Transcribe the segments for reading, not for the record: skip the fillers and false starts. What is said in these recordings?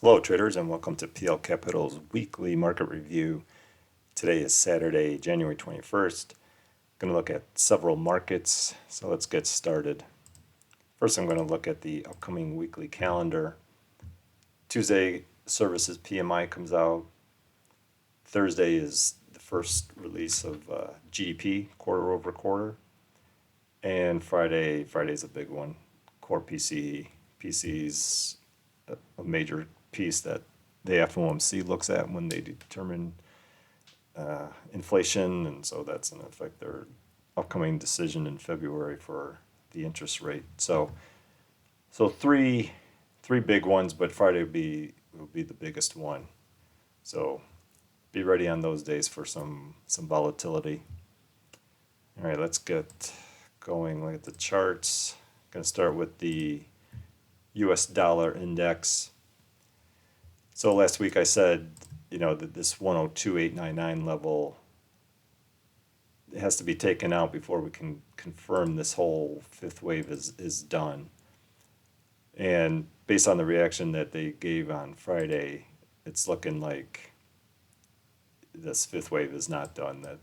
Hello traders and welcome to PL Capital's weekly market review. Today is Saturday, January 21st. Going to look at several markets, so let's get started. First I'm going to look at the upcoming weekly calendar. Tuesday, services PMI comes out. Thursday is the first release of GDP quarter over quarter. And Friday's a big one. Core PCE. PC's a major piece that the FOMC looks at when they determine inflation, and so that's going to affect their upcoming decision in February for the interest rate. So three big ones, but Friday will be the biggest one. So be ready on those days for some volatility. All right, let's get going. Look at the charts. Going to start with the U.S. dollar index. So last week I said, that this 102.899 level has to be taken out before we can confirm this whole fifth wave is done. And based on the reaction that they gave on Friday, it's looking like this fifth wave is not done. That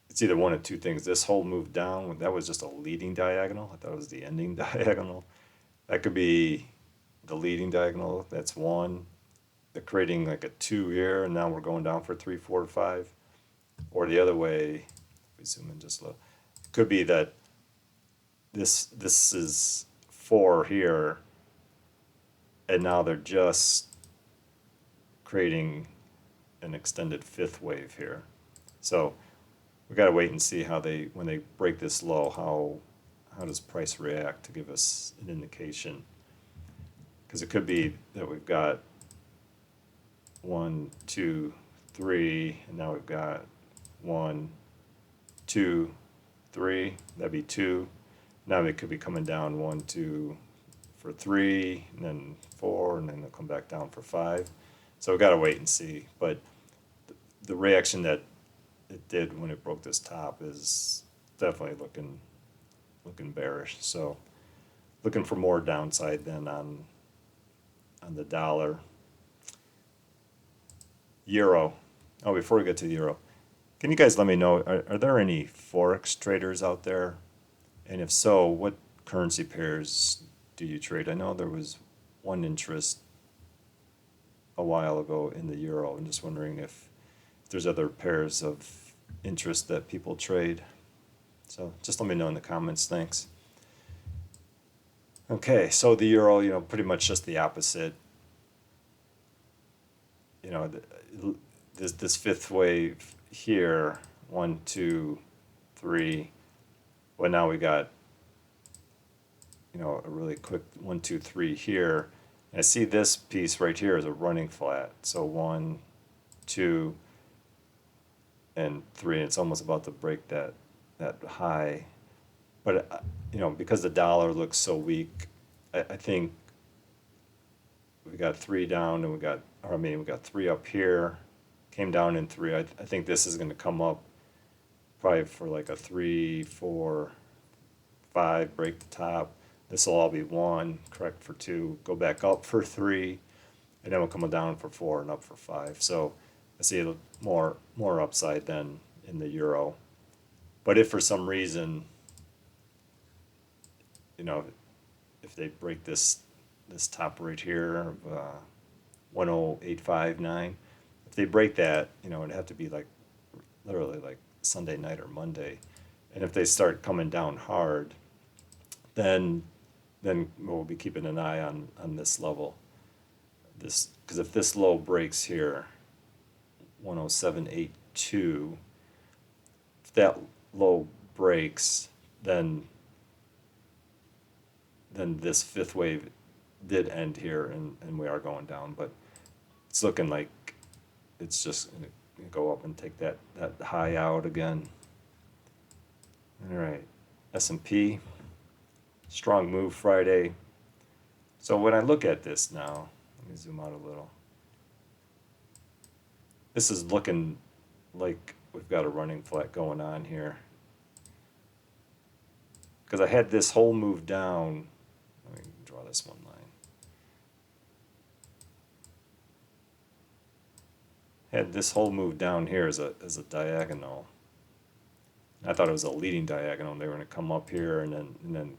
it's either one of two things. This whole move down, that was just a leading diagonal. I thought it was the ending diagonal. That could be the leading diagonal. That's one. They're creating like a 2 here, and now we're going down for 3, 4, 5. Or the other way, if we zoom in just a little, it could be that this is 4 here, and now they're just creating an extended fifth wave here. So we got to wait and see how when they break this low, how does price react to give us an indication? Because it could be that we've got 1, 2, 3, and now we've got 1, 2, 3. That'd be 2. Now they could be coming down 1, 2 for 3, and then 4, and then they'll come back down for 5. So we've got to wait and see. But the reaction that it did when it broke this top is definitely looking bearish. So looking for more downside than on the dollar. Euro. Oh, before we get to the euro, can you guys let me know, are there any Forex traders out there? And if so, what currency pairs do you trade? I know there was one interest a while ago in the euro. I'm just wondering if there's other pairs of interest that people trade. So just let me know in the comments. Thanks. Okay, so the euro, pretty much just the opposite. This fifth wave here, 1, 2, 3. Well, now we got, a really quick 1, 2, 3 here. And I see this piece right here is a running flat. So 1, 2, and 3. And it's almost about to break that high. But, because the dollar looks so weak, I think we got 3 down, and we got 3 up here, came down in 3. I think this is going to come up probably for like a 3, 4, 5, break the top. This will all be 1, correct for 2, go back up for 3, and then we'll come down for 4 and up for 5. So I see more upside than in the euro. But if for some reason, if they break this top right here of 10859, if they break that, it'd have to be like literally like Sunday night or Monday. And if they start coming down hard, then we'll be keeping an eye on this level. Because if this low breaks here, 10782, if that low breaks, then this fifth wave did end here, and we are going down, but it's looking like it's just going to go up and take that high out again. All right, S&P, strong move Friday. So when I look at this now, let me zoom out a little. This is looking like we've got a running flat going on here. Because I had this whole move down. Let me draw this one line. had this whole move down here as a diagonal. I thought it was a leading diagonal, and they were going to come up here and then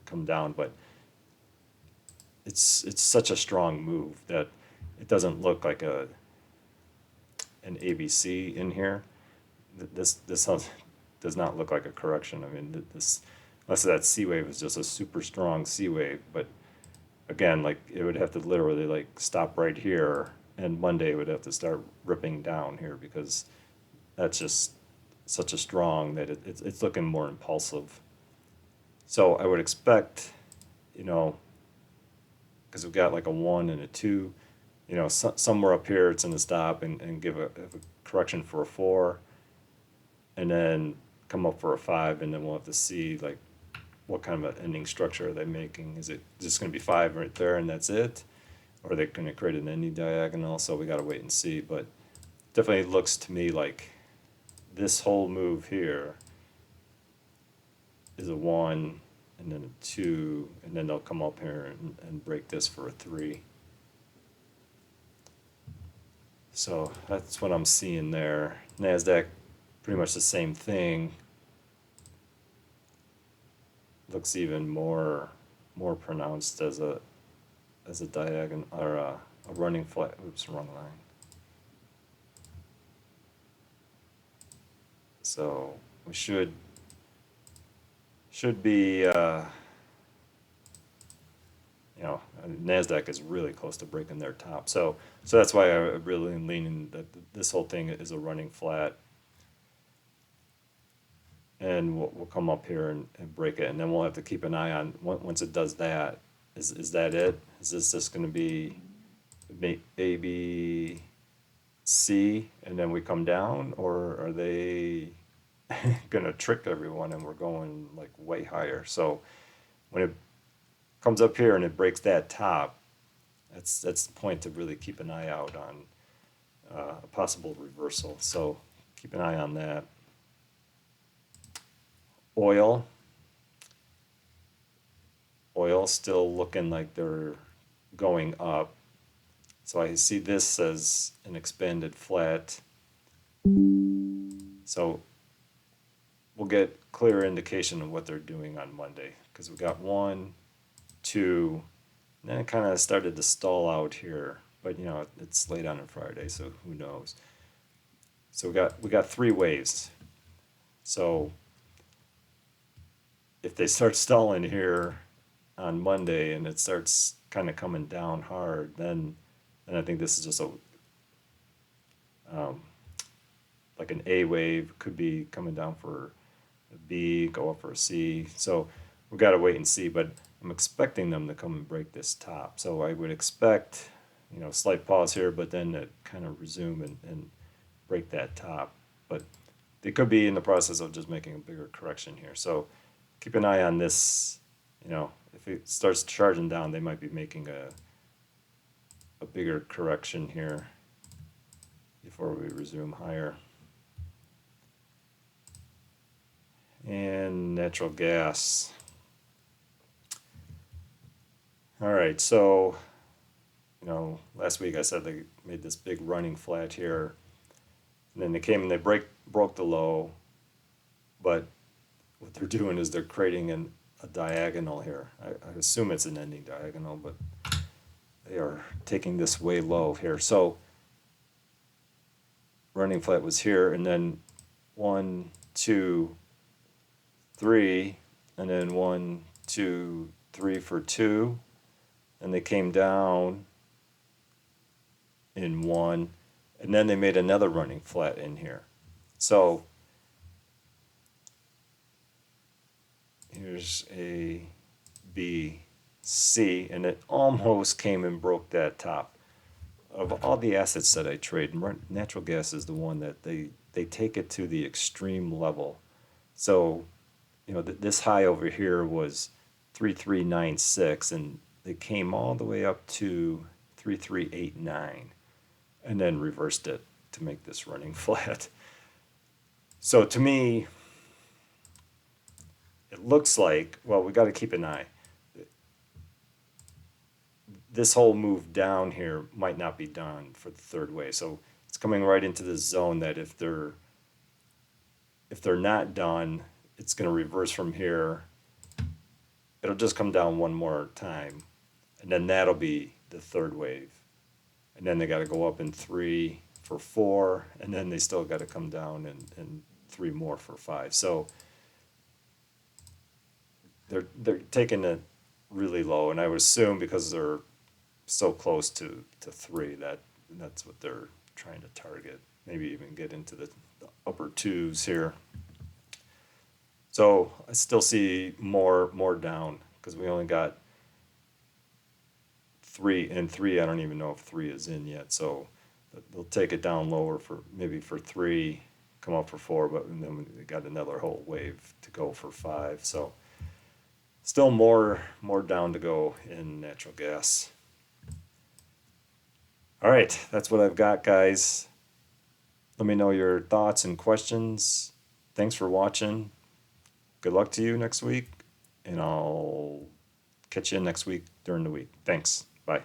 come down, but it's such a strong move that it doesn't look like an ABC in here. This does not look like a correction. I mean, this, unless that C wave is just a super strong C wave, but again, like it would have to literally like stop right here, and Monday would have to start ripping down here because that's just such a strong that it's looking more impulsive. So I would expect, you know, because we've got like a 1 and a 2, you know, somewhere up here it's going to stop and give a correction for a 4, and then come up for a 5, and then we'll have to see like what kind of an ending structure are they making. Is it just going to be 5 right there and that's it? Or are they going to create an ending diagonal? So we got to wait and see. But definitely looks to me like this whole move here is a 1 and then a 2, and then they'll come up here and break this for a 3. So that's what I'm seeing there. Nasdaq, pretty much the same thing. Looks even more pronounced as a diagonal or a running flat. Oops, wrong line. So we should be you know, Nasdaq is really close to breaking their top. So that's why I really am leaning that this whole thing is a running flat. And we'll come up here and break it, and then we'll have to keep an eye on once it does that. Is that it? Is this just going to be A, B, C, and then we come down, or are they going to trick everyone and we're going like way higher? So when it comes up here and it breaks that top, that's the point to really keep an eye out on a possible reversal. So keep an eye on that. Oil still looking like they're going up. So I see this as an expanded flat. So we'll get clear indication of what they're doing on Monday, because we got 1, 2, and then it kind of started to stall out here. But you know, it's late on a Friday, so who knows? So we got 3 waves. So if they start stalling here on Monday and it starts kind of coming down hard, then I think this is just a like an A wave, could be coming down for a B, go up for a C. So we've got to wait and see, but I'm expecting them to come and break this top. So I would expect, you know, slight pause here, but then to kind of resume and break that top. But they could be in the process of just making a bigger correction here. So keep an eye on this. You know, if it starts charging down, they might be making a bigger correction here before we resume higher. And natural gas. All right, so, you know, last week I said they made this big running flat here, and then they came and they broke the low, but what they're doing is they're creating a diagonal here. I assume it's an ending diagonal, but they are taking this way low here. So running flat was here, and then 1, 2, 3, and then 1, 2, 3 for 2, and they came down in 1, and then they made another running flat in here. So here's A, B, C, and it almost came and broke that top. Of all the assets that I trade, natural gas is the one that they take it to the extreme level. So, you know, this high over here was 3396, and they came all the way up to 3389, and then reversed it to make this running flat. So to me, it looks like, well, we got to keep an eye. This whole move down here might not be done for the third wave. So it's coming right into this zone that if they're not done, it's going to reverse from here. It'll just come down one more time, and then that'll be the third wave. And then they got to go up in 3 for 4, and then they still got to come down in 3 more for 5. So they're taking it really low, and I would assume because they're so close to 3 that's what they're trying to target. Maybe even get into the upper 2s here. So I still see more down because we only got 3 and 3. I don't even know if 3 is in yet. So they'll take it down lower for maybe for 3, come up for 4, but then we got another whole wave to go for 5. So still more down to go in natural gas. All right, that's what I've got, guys. Let me know your thoughts and questions. Thanks for watching. Good luck to you next week, and I'll catch you next week during the week. Thanks. Bye.